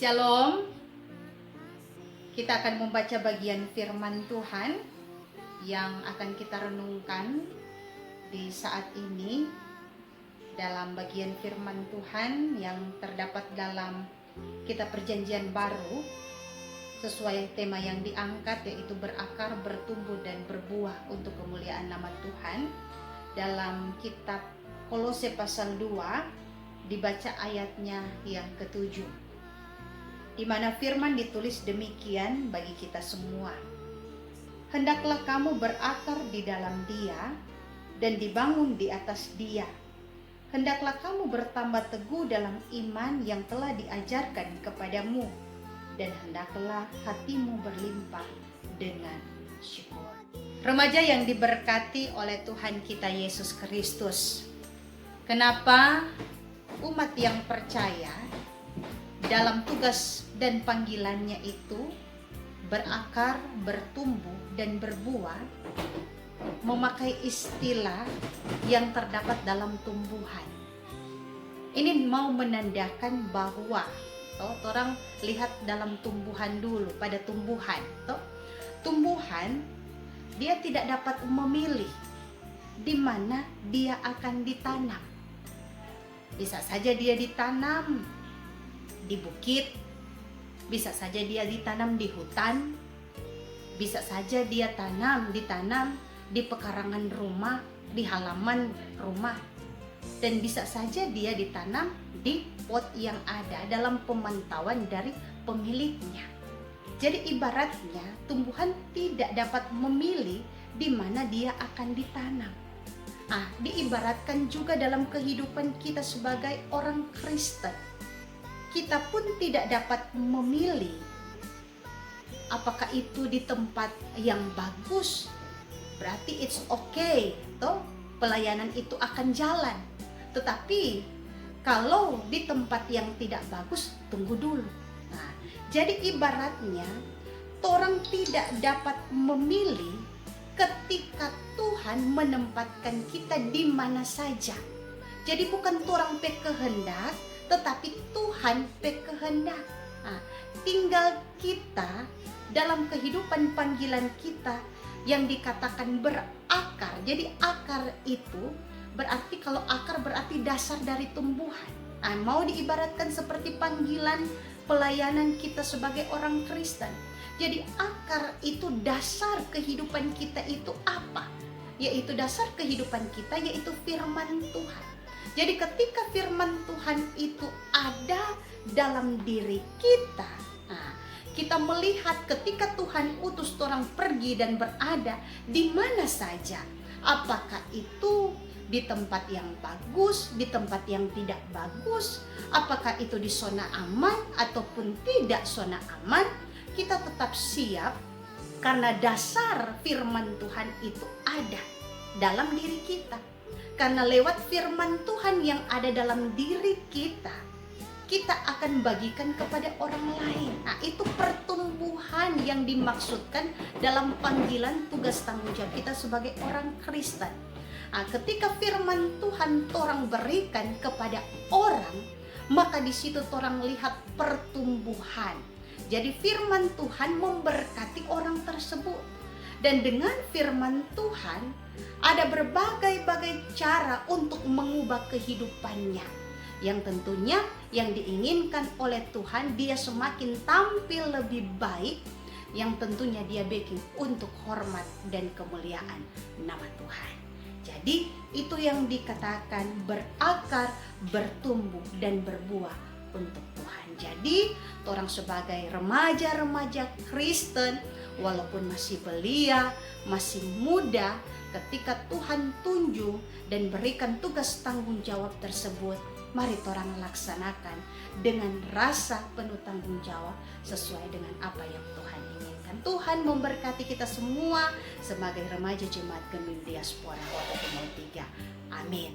Shalom. Kita akan membaca bagian firman Tuhan yang akan kita renungkan di saat ini dalam bagian firman Tuhan yang terdapat dalam Kitab Perjanjian Baru sesuai tema yang diangkat, yaitu berakar, bertumbuh, dan berbuah untuk kemuliaan nama Tuhan. Dalam kitab Kolose pasal 2 dibaca ayatnya yang ke-7, di mana firman ditulis demikian bagi kita semua. Hendaklah kamu berakar di dalam Dia dan dibangun di atas Dia. Hendaklah kamu bertambah teguh dalam iman yang telah diajarkan kepadamu, dan hendaklah hatimu berlimpah dengan syukur. Remaja yang diberkati oleh Tuhan kita Yesus Kristus, kenapa umat yang percaya dalam tugas dan panggilannya itu berakar, bertumbuh, dan berbuah memakai istilah yang terdapat dalam tumbuhan? Ini mau menandakan bahwa orang lihat dalam tumbuhan dulu, pada tumbuhan. Tumbuhan dia tidak dapat memilih di mana dia akan ditanam. Bisa saja dia ditanam di bukit, bisa saja dia ditanam di hutan, bisa saja dia ditanam di pekarangan rumah, di halaman rumah, dan bisa saja dia ditanam di pot yang ada dalam pemantauan dari pemiliknya. Jadi ibaratnya tumbuhan tidak dapat memilih di mana dia akan ditanam. Diibaratkan juga dalam kehidupan kita sebagai orang Kristen. Kita pun tidak dapat memilih apakah itu di tempat yang bagus, berarti it's okay, pelayanan itu akan jalan. Tetapi kalau di tempat yang tidak bagus, tunggu dulu. Jadi ibaratnya orang tidak dapat memilih ketika Tuhan menempatkan kita di mana saja. Jadi bukan orang kehendak, tetapi Tuhan kehendak. Tinggal kita dalam kehidupan panggilan kita yang dikatakan berakar. Jadi akar itu berarti, kalau akar berarti dasar dari tumbuhan. Mau diibaratkan seperti panggilan pelayanan kita sebagai orang Kristen. Jadi akar itu dasar kehidupan kita itu apa? Yaitu dasar kehidupan kita yaitu firman Tuhan. Jadi ketika firman Tuhan itu ada dalam diri kita, kita melihat ketika Tuhan utus orang pergi dan berada di mana saja, apakah itu di tempat yang bagus, di tempat yang tidak bagus, apakah itu di zona aman ataupun tidak zona aman, kita tetap siap karena dasar firman Tuhan itu ada dalam diri kita. Karena lewat firman Tuhan yang ada dalam diri kita, kita akan bagikan kepada orang lain. Itu pertumbuhan yang dimaksudkan dalam panggilan tugas tanggung jawab kita sebagai orang Kristen. Ketika firman Tuhan orang berikan kepada orang, maka di situ orang lihat pertumbuhan. Jadi firman Tuhan memberkati orang tersebut. Dan dengan firman Tuhan ada berbagai-bagai cara untuk mengubah kehidupannya. Yang tentunya yang diinginkan oleh Tuhan, dia semakin tampil lebih baik, yang tentunya dia bikin untuk hormat dan kemuliaan nama Tuhan. Jadi itu yang dikatakan berakar, bertumbuh, dan berbuah untuk Tuhan. Jadi orang sebagai remaja-remaja Kristen, walaupun masih belia, masih muda, ketika Tuhan tunjuk dan berikan tugas tanggung jawab tersebut, mari orang laksanakan dengan rasa penuh tanggung jawab sesuai dengan apa yang Tuhan inginkan. Tuhan memberkati kita semua sebagai remaja Jemaat Gemim Diaspora Kota Timur 3. Amin.